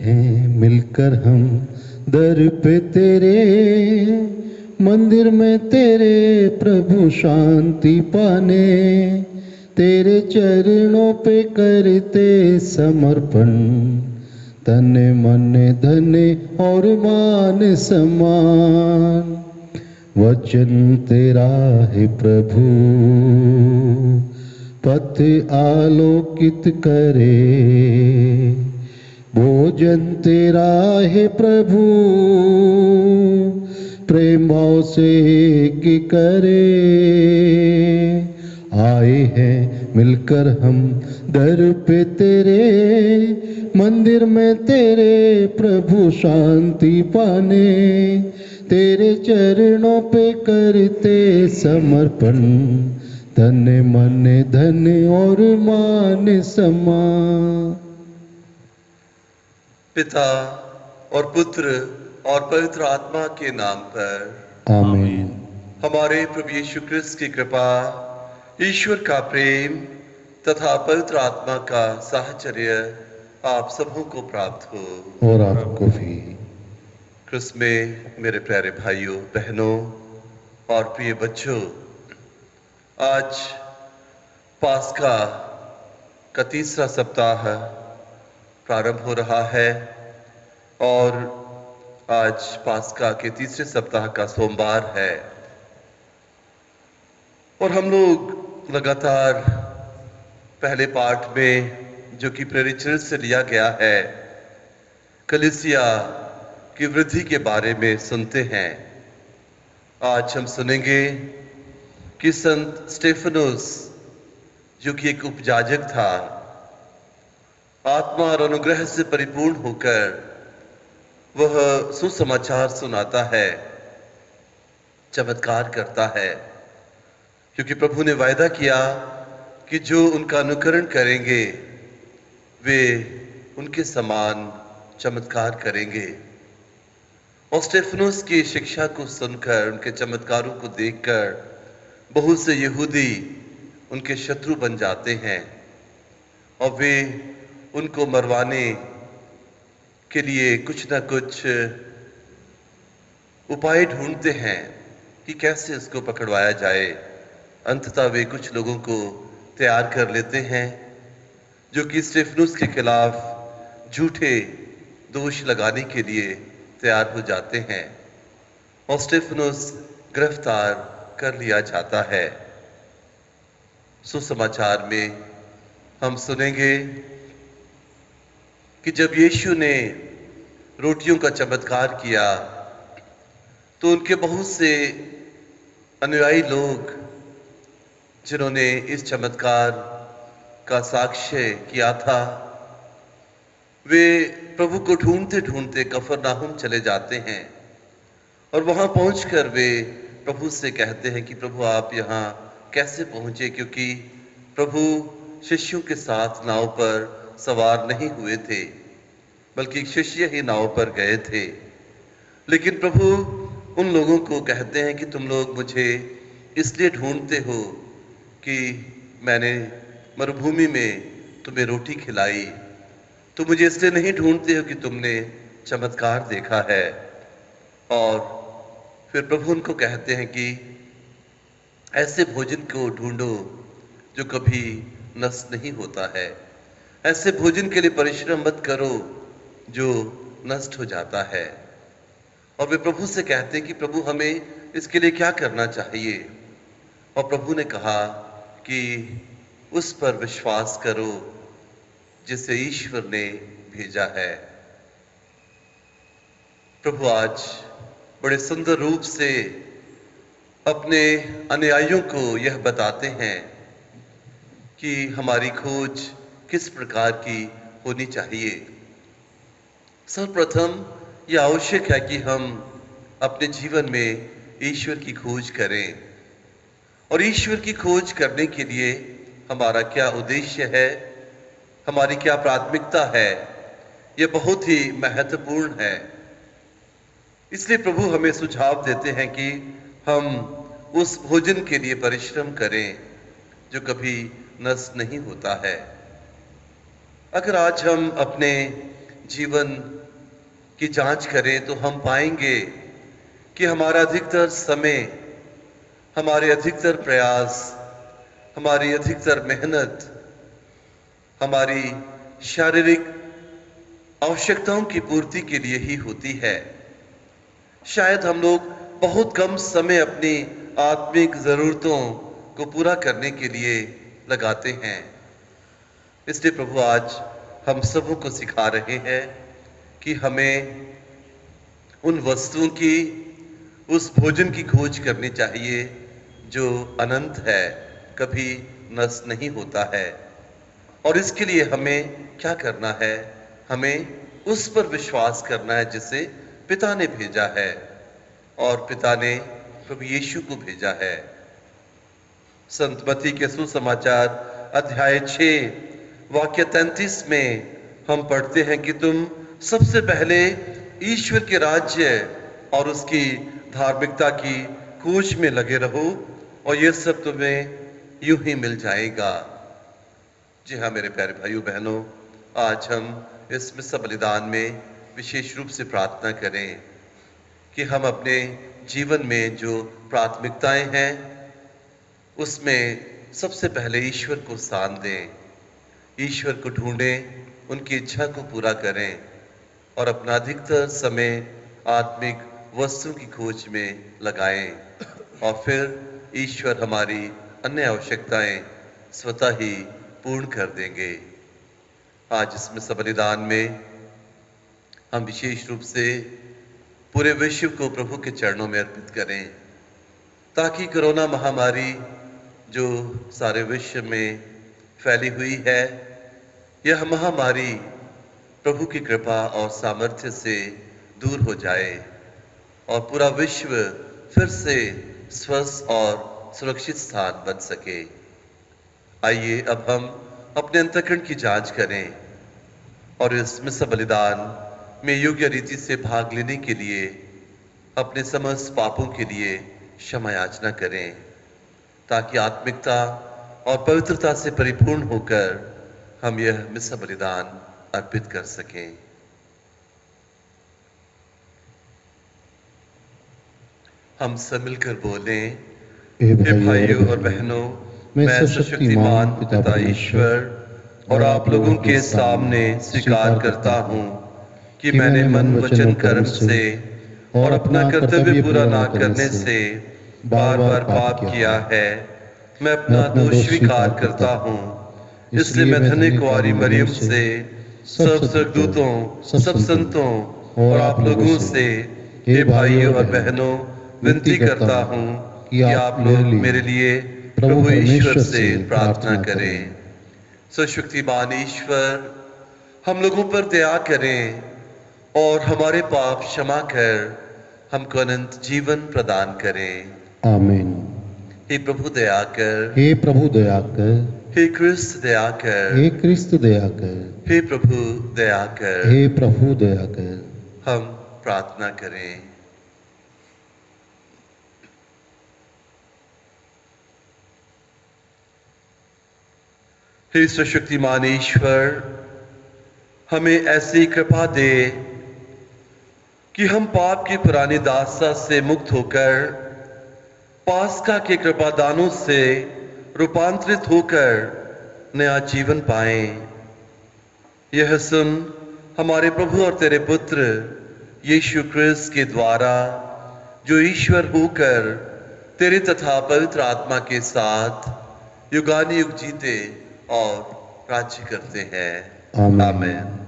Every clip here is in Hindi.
हैं मिलकर हम दर पे तेरे, मंदिर में तेरे प्रभु शांति पाने, तेरे चरणों पे करते समर्पण, तन मन धन और मान समान। वचन तेरा है प्रभु, पथ आलोकित करे, भोजन तेरा है प्रभु, प्रेम भाव से कि करे। आए हैं मिलकर हम दर पे तेरे, मंदिर में तेरे प्रभु शांति पाने, तेरे चरणों पे करते समर्पण, तन मन धन और मान समान। पिता और पुत्र और पवित्र आत्मा के नाम पर आमीन। हमारे प्रभु यीशु क्रिस्त की कृपा, ईश्वर का प्रेम तथा पवित्र आत्मा का साहचर्य आप सबों को प्राप्त हो। और आपको भी। क्रिस्त में मेरे प्यारे भाइयों बहनों और प्रिय बच्चों, आज पास्का का तीसरा सप्ताह प्रारंभ हो रहा है और आज पास्का के तीसरे सप्ताह का सोमवार है और हम लोग लगातार पहले पाठ में, जो कि प्रेरित चरित्र से लिया गया है, कलीसिया की वृद्धि के बारे में सुनते हैं। आज हम सुनेंगे कि संत स्टेफनोस, जो कि एक उपयाजक था, आत्मा और अनुग्रह से परिपूर्ण होकर वह सुसमाचार सुनाता है, चमत्कार करता है, क्योंकि प्रभु ने वायदा किया कि जो उनका अनुकरण करेंगे वे उनके समान चमत्कार करेंगे। और स्टेफनोस की शिक्षा को सुनकर, उनके चमत्कारों को देखकर बहुत से यहूदी उनके शत्रु बन जाते हैं और वे उनको मरवाने के लिए कुछ ना कुछ उपाय ढूंढते हैं कि कैसे उसको पकड़वाया जाए। अंततः वे कुछ लोगों को तैयार कर लेते हैं जो कि स्टेफनोस के खिलाफ झूठे दोष लगाने के लिए तैयार हो जाते हैं और स्टेफनोस गिरफ्तार कर लिया जाता है। सुसमाचार में हम सुनेंगे कि जब यीशु ने रोटियों का चमत्कार किया तो उनके बहुत से अनुयायी लोग, जिन्होंने इस चमत्कार का साक्ष्य किया था, वे प्रभु को ढूंढते ढूंढते कफरनाहुम चले जाते हैं और वहां पहुंचकर वे प्रभु से कहते हैं कि प्रभु आप यहाँ कैसे पहुंचे, क्योंकि प्रभु शिष्यों के साथ नाव पर सवार नहीं हुए थे, बल्कि शिष्य ही नाव पर गए थे। लेकिन प्रभु उन लोगों को कहते हैं कि तुम लोग मुझे इसलिए ढूंढते हो कि मैंने मरुभूमि में तुम्हें रोटी खिलाई, तुम मुझे इसलिए नहीं ढूंढते हो कि तुमने चमत्कार देखा है। और फिर प्रभु उनको कहते हैं कि ऐसे भोजन को ढूंढो जो कभी नष्ट नहीं होता है, ऐसे भोजन के लिए परिश्रम मत करो जो नष्ट हो जाता है। और वे प्रभु से कहते हैं कि प्रभु हमें इसके लिए क्या करना चाहिए। और प्रभु ने कहा कि उस पर विश्वास करो जिसे ईश्वर ने भेजा है। प्रभु आज बड़े सुंदर रूप से अपने अनुयायियों को यह बताते हैं कि हमारी खोज किस प्रकार की होनी चाहिए। सर्वप्रथम यह आवश्यक है कि हम अपने जीवन में ईश्वर की खोज करें, और ईश्वर की खोज करने के लिए हमारा क्या उद्देश्य है, हमारी क्या प्राथमिकता है, यह बहुत ही महत्वपूर्ण है। इसलिए प्रभु हमें सुझाव देते हैं कि हम उस भोजन के लिए परिश्रम करें जो कभी नष्ट नहीं होता है। अगर आज हम अपने जीवन की जांच करें तो हम पाएंगे कि हमारा अधिकतर समय, हमारे अधिकतर प्रयास, हमारी अधिकतर मेहनत हमारी शारीरिक आवश्यकताओं की पूर्ति के लिए ही होती है। शायद हम लोग बहुत कम समय अपनी आत्मिक जरूरतों को पूरा करने के लिए लगाते हैं। इसलिए प्रभु आज हम सबों को सिखा रहे हैं कि हमें उन वस्तुओं की, उस भोजन की खोज करनी चाहिए जो अनंत है, कभी नष्ट नहीं होता है। और इसके लिए हमें क्या करना है? हमें उस पर विश्वास करना है जिसे पिता ने भेजा है, और पिता ने प्रभु यीशु को भेजा है। संत मत्ती के सुसमाचार अध्याय 6 वाक्य 33 में हम पढ़ते हैं कि तुम सबसे पहले ईश्वर के राज्य और उसकी धार्मिकता की खोज में लगे रहो और यह सब तुम्हें यूं ही मिल जाएगा। जी हाँ मेरे प्यारे भाइयों बहनों, आज हम इस मिस्सा बलिदान में विशेष रूप से प्रार्थना करें कि हम अपने जीवन में जो प्राथमिकताएं हैं उसमें सबसे पहले ईश्वर को स्थान दें, ईश्वर को ढूंढें, उनकी इच्छा को पूरा करें और अपना अधिकतर समय आत्मिक वस्तुओं की खोज में लगाएं, और फिर ईश्वर हमारी अन्य आवश्यकताएं स्वतः ही पूर्ण कर देंगे। आज इस मिस्सा बलिदान में हम विशेष रूप से पूरे विश्व को प्रभु के चरणों में अर्पित करें, ताकि कोरोना महामारी जो सारे विश्व में फैली हुई है, यह महामारी प्रभु की कृपा और सामर्थ्य से दूर हो जाए और पूरा विश्व फिर से स्वस्थ और सुरक्षित स्थान बन सके। आइए अब हम अपने अंतःकरण की जांच करें और इस मिस्सा बलिदान में योग्य रीति से भाग लेने के लिए अपने समस्त पापों के लिए क्षमा याचना करें, ताकि आत्मिकता और पवित्रता से परिपूर्ण होकर हम यह मिस्सा बलिदान अर्पित कर सकें। हम सब मिलकर बोलें, हे भाइयों और बहनों, मैं सर्वशक्तिमान पिता ईश्वर और आप लोगों के सामने स्वीकार करता हूँ कि मैंने मन वचन कर्म से और अपना कर्तव्य पूरा ना करने से बार बार पाप किया है। मैं अपना दोष स्वीकार करता हूँ, इसलिए मैं धन्य कुंवारी मरियम से, सब स्वर्गदूतों, सब संतों और आप लोगों से, हे भाइयों और बहनों, विनती करता हूँ कि आप लोग मेरे लिए प्रभु ईश्वर से प्रार्थना करें। सर्वशक्तिमान ईश्वर हम लोगों पर दया करें और हमारे पाप क्षमा कर हमको अनंत जीवन प्रदान करें। आमीन। हे प्रभु दया कर, हे प्रभु दया कर, हे क्रिस्त दया कर, हे क्रिस्त दया कर, हे प्रभु दया कर। हे प्रभु दया कर। हम प्रार्थना करें। हे सर्वशक्तिमान ईश्वर, हमें ऐसी कृपा दे कि हम पाप की पुरानी दास्ता से मुक्त होकर पास्का के कृपादानों से रूपांतरित होकर नया जीवन पाएं। यह सुन हमारे प्रभु और तेरे पुत्र यीशु क्रिस्त के द्वारा, जो ईश्वर होकर तेरे तथा पवित्र आत्मा के साथ युगानुयुग जीते और राज्य करते हैं। आमीन। आमीन।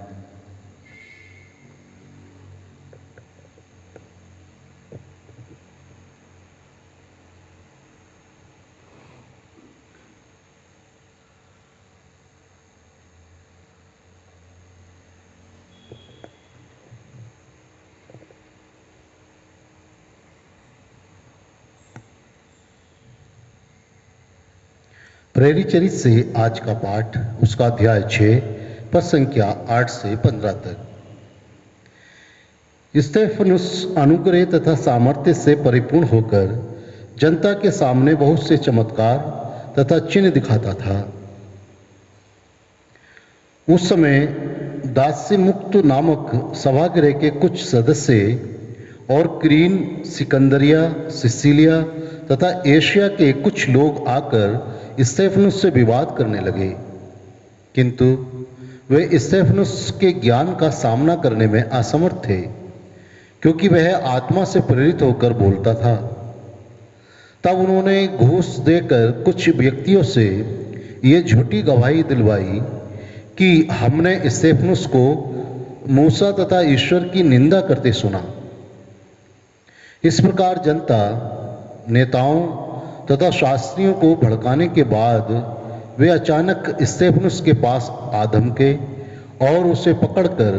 प्रेरित चरित से आज का पाठ, उसका अध्याय 6 पद संख्या 8 से 15 तक। स्तेफनुस अनुग्रह तथा सामर्थ्य से परिपूर्ण होकर जनता के सामने बहुत से चमत्कार तथा चिन्ह दिखाता था। उस समय दास्य मुक्त नामक सभागृह के कुछ सदस्य और क्रीन, सिकंदरिया, सिसिलिया तथा एशिया के कुछ लोग आकर स्तेफनुस से विवाद करने लगे, किंतु वे स्तेफनुस के ज्ञान का सामना करने में असमर्थ थे, क्योंकि वह आत्मा से प्रेरित होकर बोलता था। तब उन्होंने घूस देकर कुछ व्यक्तियों से ये झूठी गवाही दिलवाई कि हमने स्तेफनुस को मूसा तथा ईश्वर की निंदा करते सुना। इस प्रकार जनता, नेताओं तथा शास्त्रियों को भड़काने के बाद वे अचानक स्तेफनुस के पास आ धमके और उसे पकड़कर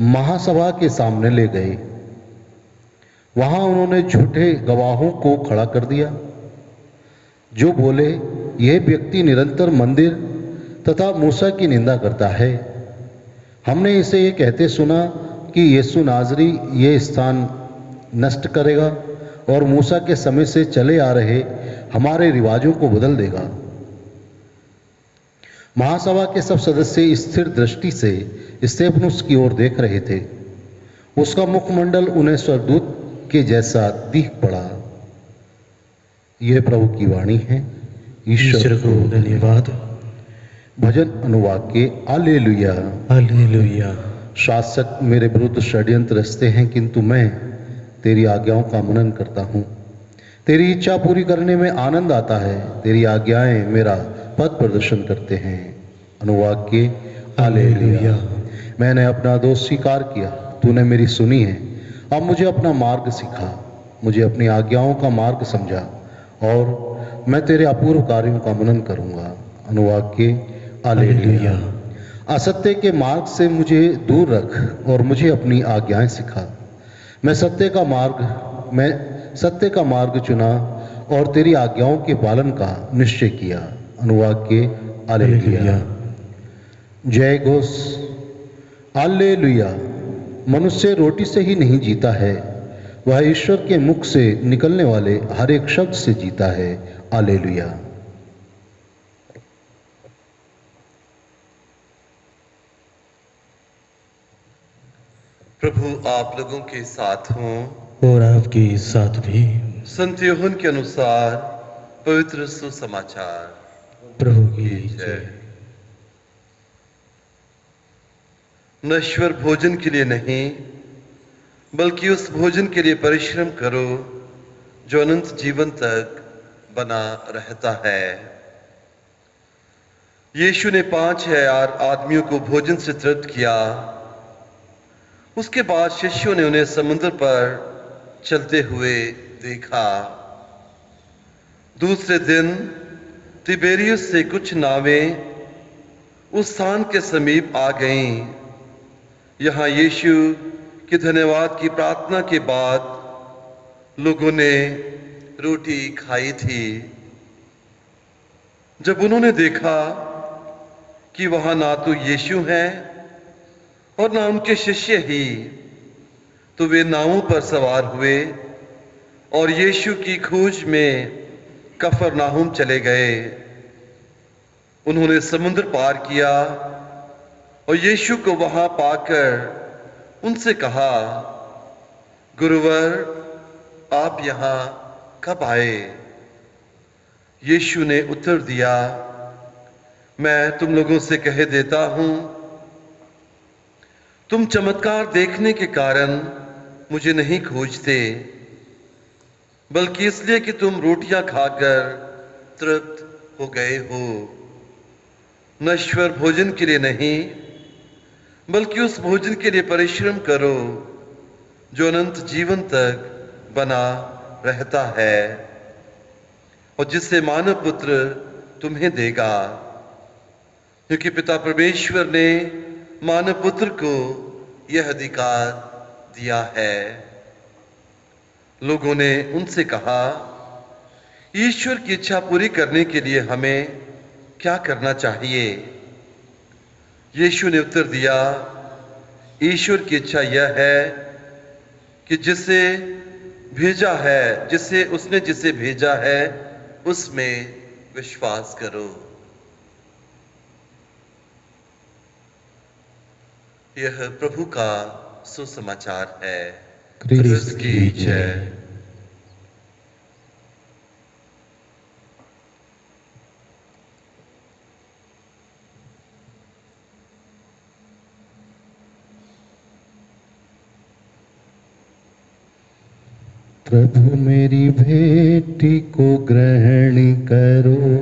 महासभा के सामने ले गए। वहां उन्होंने झूठे गवाहों को खड़ा कर दिया, जो बोले, यह व्यक्ति निरंतर मंदिर तथा मूसा की निंदा करता है। हमने इसे ये कहते सुना कि यीशु नाजरी ये स्थान नष्ट करेगा और मूसा के समय से चले आ रहे हमारे रिवाजों को बदल देगा। महासभा के सब सदस्य स्थिर दृष्टि से स्तेफनुस की ओर देख रहे थे। उसका मुखमंडल उन्हें स्वर्गदूत के जैसा दिख पड़ा। यह प्रभु की वाणी है। ईश्वर को धन्यवाद। भजन अनुवाक्य हालेलुया। हालेलुया। शासक मेरे विरुद्ध षड्यंत्र रचते हैं, किंतु मैं तेरी आज्ञाओं का मनन करता हूँ। तेरी इच्छा पूरी करने में आनंद आता है। तेरी आज्ञाएं मेरा पथ प्रदर्शन करते हैं। अनुवाक्य हालेलुया। मैंने अपना दोष स्वीकार किया, तूने मेरी सुनी है। अब मुझे अपना मार्ग सिखा, मुझे अपनी आज्ञाओं का मार्ग समझा और मैं तेरे अपूर्व कार्यों का मनन करूँगा। अनुवाक्य हालेलुया। असत्य के मार्ग से मुझे दूर रख और मुझे अपनी आज्ञाएं सिखा। मैं सत्य का मार्ग चुना और तेरी आज्ञाओं के पालन का निश्चय किया। अनुवाक्य हालेलुया। जय घोष। हालेलुया। मनुष्य रोटी से ही नहीं जीता है, वह ईश्वर के मुख से निकलने वाले हर एक शब्द से जीता है। हालेलुया। प्रभु आप लोगों के साथ हों और आपके साथ भी। संत यूहन्ना के अनुसार पवित्र सुसमाचार। प्रभु की जय। नश्वर भोजन के लिए नहीं, बल्कि उस भोजन के लिए परिश्रम करो जो अनंत जीवन तक बना रहता है। यीशु ने 5,000 आदमियों को भोजन से तृप्त किया। उसके बाद शिष्यों ने उन्हें समुद्र पर चलते हुए देखा। दूसरे दिन तिबेरियुस से कुछ नावें उस स्थान के समीप आ गईं। यहाँ यीशु की धन्यवाद की प्रार्थना के बाद लोगों ने रोटी खाई थी। जब उन्होंने देखा कि वहां ना तो यीशु है और ना उनके शिष्य ही, तो वे नावों पर सवार हुए और यीशु की खोज में कफरनाहुम चले गए। उन्होंने समुद्र पार किया और यीशु को वहां पाकर उनसे कहा, गुरुवर, आप यहां कब आए? यीशु ने उत्तर दिया, मैं तुम लोगों से कह देता हूं, तुम चमत्कार देखने के कारण मुझे नहीं खोजते, बल्कि इसलिए कि तुम रोटियां खाकर तृप्त हो गए हो। नश्वर भोजन के लिए नहीं, बल्कि उस भोजन के लिए परिश्रम करो जो अनंत जीवन तक बना रहता है और जिससे मानव पुत्र तुम्हें देगा, क्योंकि पिता परमेश्वर ने मानव पुत्र को यह अधिकार दिया है। लोगों ने उनसे कहा, ईश्वर की इच्छा पूरी करने के लिए हमें क्या करना चाहिए? यीशु ने उत्तर दिया, ईश्वर की इच्छा यह है कि जिसे उसने जिसे भेजा है उसमें विश्वास करो। यह प्रभु का सुसमाचार है। क्रिस्त की जय। प्रभु मेरी भेंट को ग्रहण करो,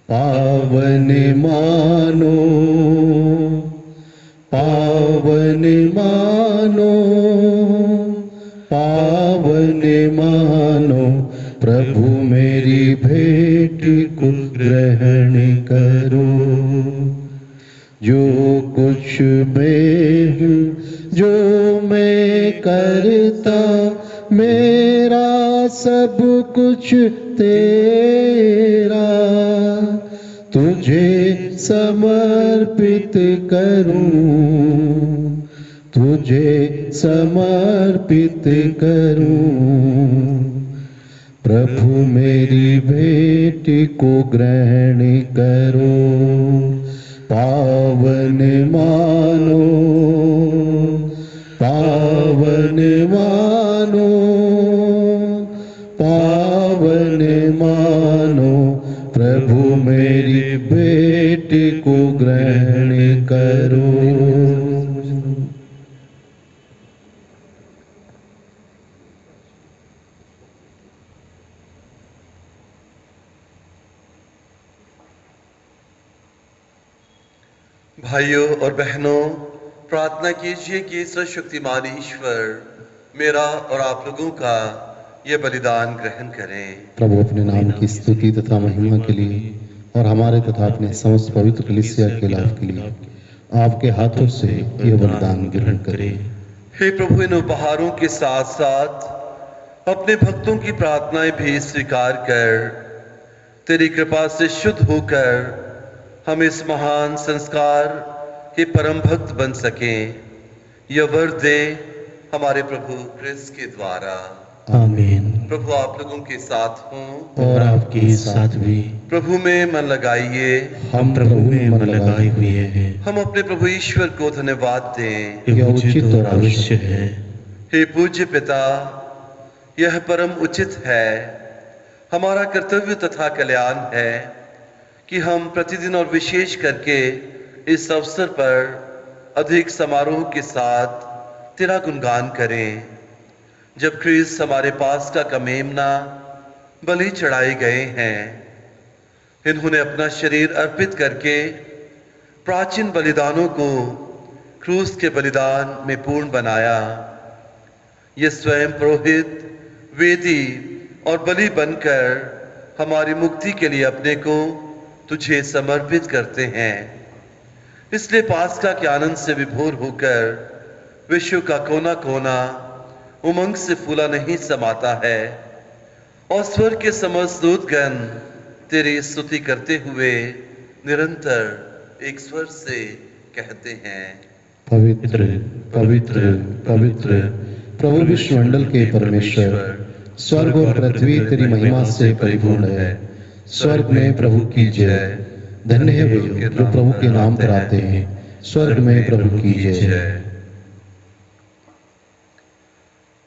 पावन मानो, पावन मानो, पावन मानो। प्रभु मेरी भेंट को ग्रहण करो। जो कुछ मैं हूँ, जो मैं करता, मेरा सब कुछ तेरा, तुझे समर्पित करूं, तुझे समर्पित करूं। प्रभु मेरी भेंट को ग्रहण करो, पावन मानो, पावन मानो, पावन मानो। प्रभु मेरी भेंट को ग्रहण करो। भाइयों और बहनों, प्रार्थना कीजिए कि सर्वशक्तिमान ईश्वर मेरा और आप लोगों का ये बलिदान ग्रहण करें। प्रभु अपने नाम की स्तुति तथा महिमा के लिए और हमारे तथा अपने समस्त पवित्र कलीसिया के लाभ के लिए आपके हाथों से यह बलिदान ग्रहण करें। हे प्रभु, इन उपहारों के साथ साथ अपने भक्तों की प्रार्थनाएं भी स्वीकार कर तेरी कृपा से शुद्ध होकर हम इस महान संस्कार के परम भक्त बन सकें। यह वर दे हमारे प्रभु क्रिस्त के द्वारा। आमीन। प्रभु आप लोगों के साथ हों और आपके साथ भी। प्रभु में मन लगाइए। हम प्रभु में मन लगाए हुए हैं। हम अपने प्रभु ईश्वर को धन्यवाद दें। यह उचित और अवश्य है। हे पूज्य पिता, यह परम उचित है, हमारा कर्तव्य तथा कल्याण है कि हम प्रतिदिन और विशेष करके इस अवसर पर अधिक समारोह के साथ तेरा गुणगान करें। जब क्रिस्त हमारे पास का कमेमना बलि चढ़ाए गए हैं, इन्होंने अपना शरीर अर्पित करके प्राचीन बलिदानों को क्रूस के बलिदान में पूर्ण बनाया। ये स्वयं पुरोहित, वेदी और बलि बनकर हमारी मुक्ति के लिए अपने को तुझे समर्पित करते हैं। इसलिए पास्का के आनंद से विभोर होकर विश्व का कोना कोना उमंग से फूला नहीं समाता है और स्वर्ग के समस्त दूतगण तेरी स्तुति करते हुए निरंतर एक स्वर से कहते हैं, पवित्र पवित्र पवित्र प्रभु विश्वमंडल के परमेश्वर, स्वर्ग और पृथ्वी तेरी महिमा से परिपूर्ण है। स्वर्ग में प्रभु की जय। धन्य है वे जो प्रभु के नाम पर आते हैं। स्वर्ग में प्रभु की जय।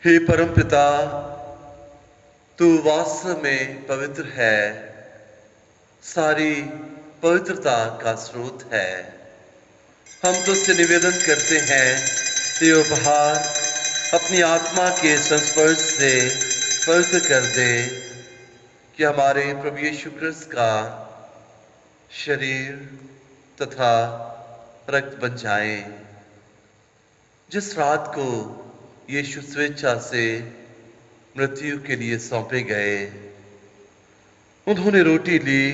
हे परम पिता, तू वास्तव में पवित्र है, सारी पवित्रता का स्रोत है। हम तुझसे निवेदन करते हैं कि उपहार अपनी आत्मा के संस्पर्श से पवित्र कर दे, कि हमारे प्रभु यीशु क्रिस्त का शरीर तथा रक्त बन जाए। जिस रात को यीशु स्वेच्छा से मृत्यु के लिए सौंपे गए, उन्होंने रोटी ली,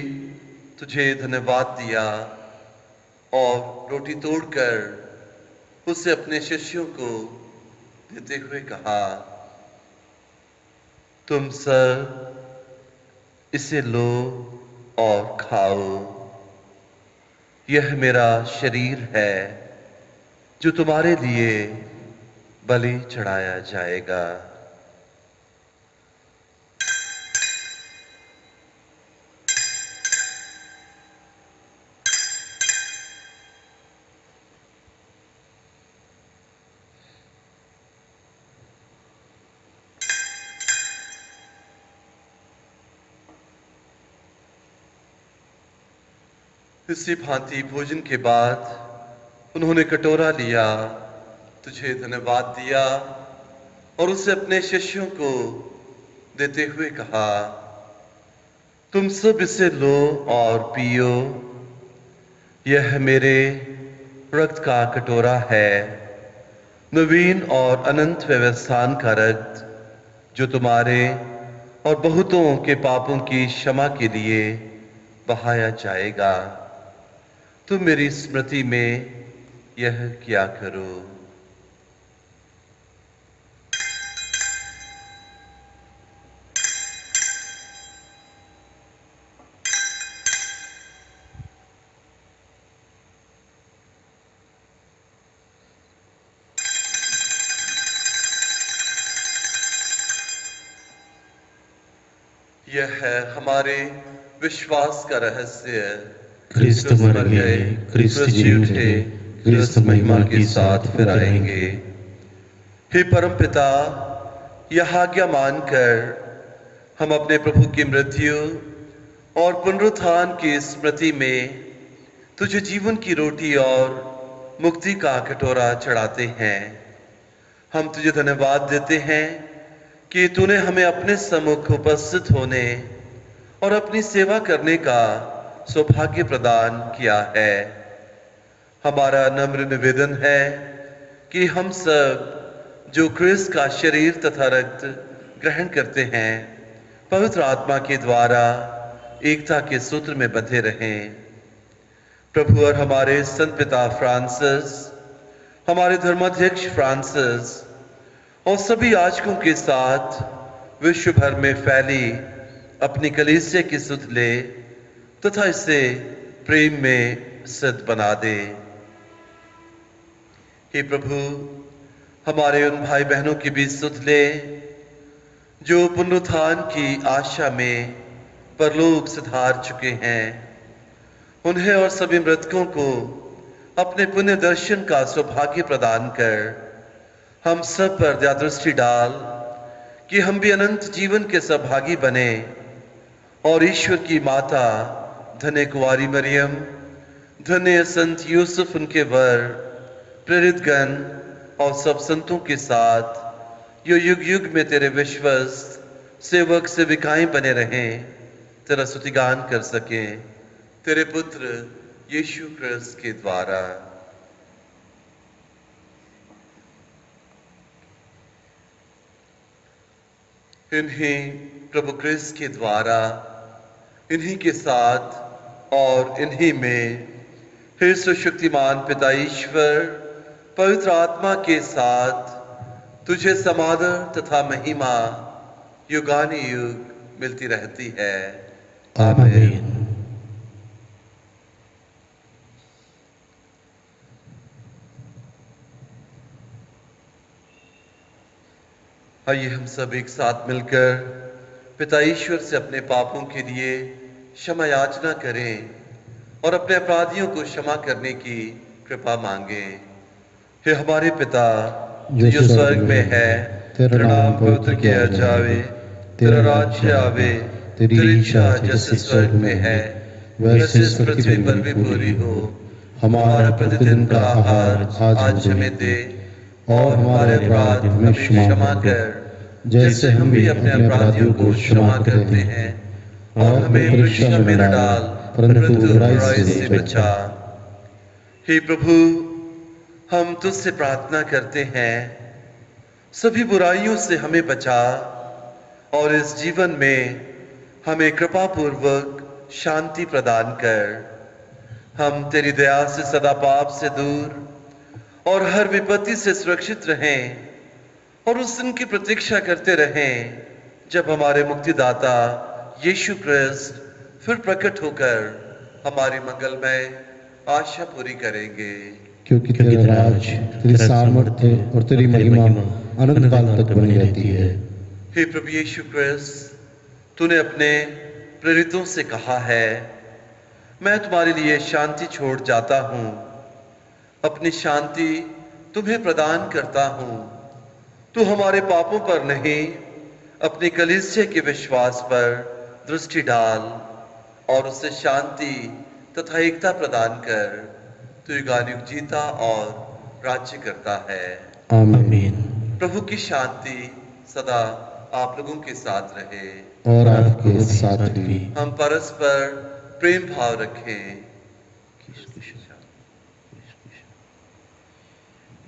तुझे धन्यवाद दिया और रोटी तोड़कर उसे अपने शिष्यों को देते हुए कहा, तुम सब इसे लो और खाओ। यह मेरा शरीर है जो तुम्हारे लिए बलि चढ़ाया जाएगा। इसी भांति भोजन के बाद उन्होंने कटोरा लिया, तुझे धन्यवाद दिया और उसे अपने शिष्यों को देते हुए कहा, तुम सब इसे लो और पियो, यह मेरे रक्त का कटोरा है, नवीन और अनंत व्यवस्थान का रक्त, जो तुम्हारे और बहुतों के पापों की क्षमा के लिए बहाया जाएगा। तुम मेरी स्मृति में यह किया करो। यह है हमारे विश्वास का रहस्य, क्रिस्त मर गए, क्रिस्त जी उठे, क्रिस्त महिमा के साथ फिर आएंगे। हे परम पिता, यह आज्ञा मानकर हम अपने प्रभु की मृत्यु और पुनरुत्थान की स्मृति में तुझे जीवन की रोटी और मुक्ति का कटोरा चढ़ाते हैं। हम तुझे धन्यवाद देते हैं कि तूने हमें अपने सम्मुख उपस्थित होने और अपनी सेवा करने का सौभाग्य प्रदान किया है। हमारा नम्र निवेदन है कि हम सब जो क्रिस्त का शरीर तथा रक्त ग्रहण करते हैं, पवित्र आत्मा के द्वारा एकता के सूत्र में बंधे रहें। प्रभु और हमारे संत पिता फ्रांसिस, हमारे धर्माध्यक्ष फ्रांसिस और सभी याजकों के साथ विश्व भर में फैली अपनी कलीसिया की सुध ले तथा इसे प्रेम में सिद्ध बना दे। हे प्रभु, हमारे उन भाई बहनों की भी सुध ले जो पुनरुत्थान की आशा में परलोक सिधार चुके हैं। उन्हें और सभी मृतकों को अपने पुण्य दर्शन का सौभाग्य प्रदान कर हम सब पर दया दृष्टि डाल कि हम भी अनंत जीवन के सहभागी बने और ईश्वर की माता धन्य कुंवारी मरियम, धन्य संत यूसुफ, उनके वर, प्रेरित गण और सब संतों के साथ यो युग युग में तेरे विश्वस्त सेवक सेविकाएं बने रहें, तेरा स्तुतिगान कर सकें, तेरे पुत्र यीशु क्रिस्त के द्वारा। इन्हीं प्रभु क्रिस्त के द्वारा, इन्हीं के साथ और इन्हीं में हे सुशक्तिमान पिता ईश्वर पवित्र आत्मा के साथ तुझे समादर तथा महिमा युगानुयुग मिलती रहती है। आमीन। आइए हम सब एक साथ मिलकर पिता ईश्वर से अपने पापों के लिए क्षमा याचना करें और अपने अपराधियों को क्षमा करने की कृपा मांगें। हे हमारे पिता जो स्वर्ग में है, तेरा नाम पवित्र किया जावे, तेरा राज्य आवे, तेरी इच्छा जैसे स्वर्ग में है वैसे इस पृथ्वी पर भी पूरी हो। हमारा प्रतिदिन का आहार आज हमें दे और हमारे अपराध हमें क्षमा कर जैसे हम भी अपने अपराधियों को क्षमा करते हैं, और हमें परीक्षा में न डाल परंतु बुराई से बचा। हे प्रभु, हम तुझसे प्रार्थना करते हैं, सभी बुराइयों से हमें बचा और इस जीवन में हमें कृपा पूर्वक शांति प्रदान कर। हम तेरी दया से सदा पाप से दूर और हर विपत्ति से सुरक्षित रहें और उस दिन की प्रतीक्षा करते रहें जब हमारे मुक्तिदाता यीशु क्रिस्त फिर प्रकट होकर हमारी मंगलमय आशा पूरी करेंगे। क्योंकि तेरा राज, तेरी सामर्थ्य और तेरी महिमा अनंत काल तक बनी रहती है। हे प्रभु यीशु क्रिस्त, तूने अपने प्रेरितों से कहा है, मैं तुम्हारे लिए शांति छोड़ जाता हूँ, अपनी शांति तुम्हें प्रदान करता हूँ। तू हमारे पापों पर नहीं, अपनी कलीसिया के विश्वास पर दृष्टि डाल और उसे शांति तथा एकता प्रदान कर तू युगानुग जीता और राज्य करता है। आमीन। प्रभु की शांति सदा आप लोगों के साथ रहे और आपके साथ भी। हम परस्पर प्रेम भाव रखें।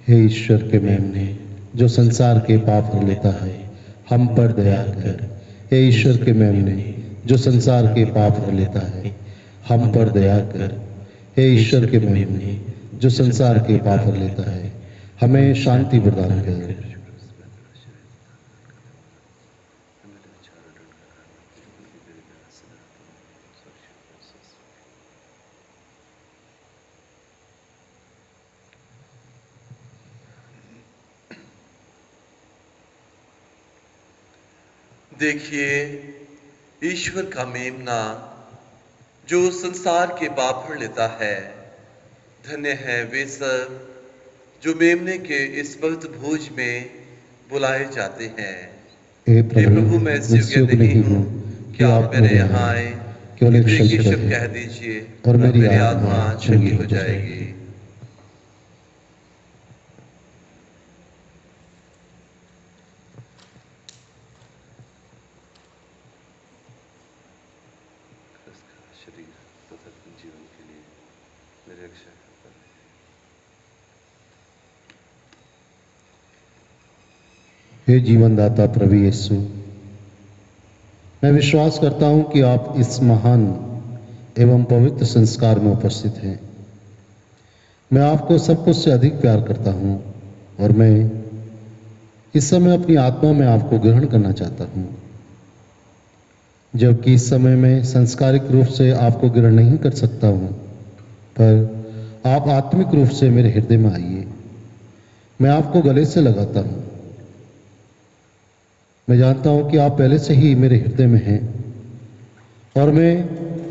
हे ईश्वर के मेमने जो संसार के पाप हर लेता है, हम पर दया कर। हे ईश्वर के मेमने जो संसार के पाप हर लेता है, हम पर दया कर। हे ईश्वर के मेमने जो संसार के पाप हर लेता है, हमें शांति प्रदान कर। देखिए ईश्वर का मेमना जो संसार के पाप हर लेता है। धन्य है वे सब जो मेमने के इस पवित्र भोज में बुलाए जाते हैं। हे प्रभु मैं इस योग्य नहीं हूँ कि आप मेरे यहाँ आए, केवल एक एक शब्द शब्द कह दीजिए और मेरी आत्मा चंगी हो जाएगी। शरीर तथा जीवन के लिए मेरे रक्षा करता है। हे जीवनदाता प्रभु यीशु, मैं विश्वास करता हूं कि आप इस महान एवं पवित्र संस्कार में उपस्थित हैं। मैं आपको सब कुछ से अधिक प्यार करता हूं और मैं इस समय अपनी आत्मा में आपको ग्रहण करना चाहता हूं, जबकि इस समय मैं संस्कारिक रूप से आपको ग्रहण नहीं कर सकता हूं, पर आप आत्मिक रूप से मेरे हृदय में आइए। मैं आपको गले से लगाता हूं। मैं जानता हूं कि आप पहले से ही मेरे हृदय में हैं और मैं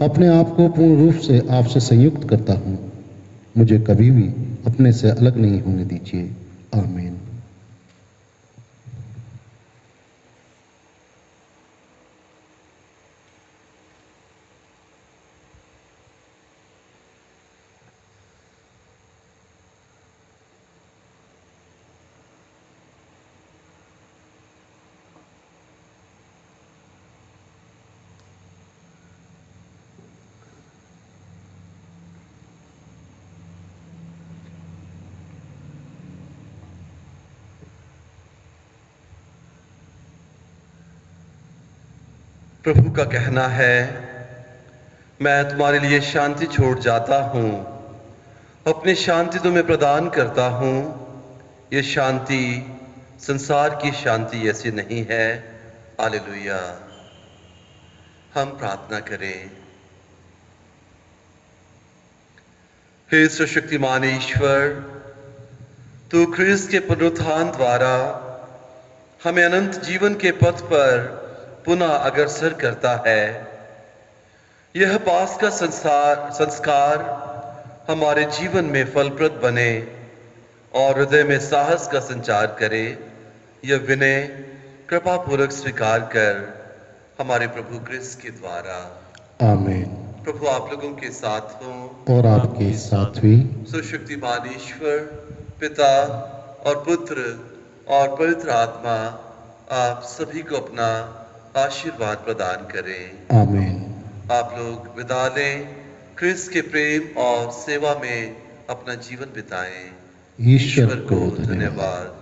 अपने आप को पूर्ण रूप से आपसे संयुक्त करता हूं। मुझे कभी भी अपने से अलग नहीं होने दीजिए। आमीन। प्रभु का कहना है, मैं तुम्हारे लिए शांति छोड़ जाता हूं, अपनी शांति तुम्हें प्रदान करता हूं। ये शांति संसार की शांति ऐसी नहीं है। हालेलुया। हम प्रार्थना करें। हे सर्वशक्तिमान ईश्वर, तू ख्रिस्त के पुनरुत्थान द्वारा हमें अनंत जीवन के पथ पर पुनः अग्रसर करता है। यह पास का संस्कार हमारे जीवन में फलप्रद बने और हृदय में साहस का संचार करे। यह विनय कृपा पूर्वक स्वीकार कर हमारे प्रभु क्रिस्त के द्वारा। आमीन। प्रभु आप लोगों के साथ हों और आपके साथ भी। सुशक्तिमान ईश्वर पिता और पुत्र और पवित्र आत्मा आप सभी को अपना आशीर्वाद प्रदान करें। आमीन। आप लोग विदा लें। क्रिस्त के प्रेम और सेवा में अपना जीवन बिताएं। ईश्वर को धन्यवाद।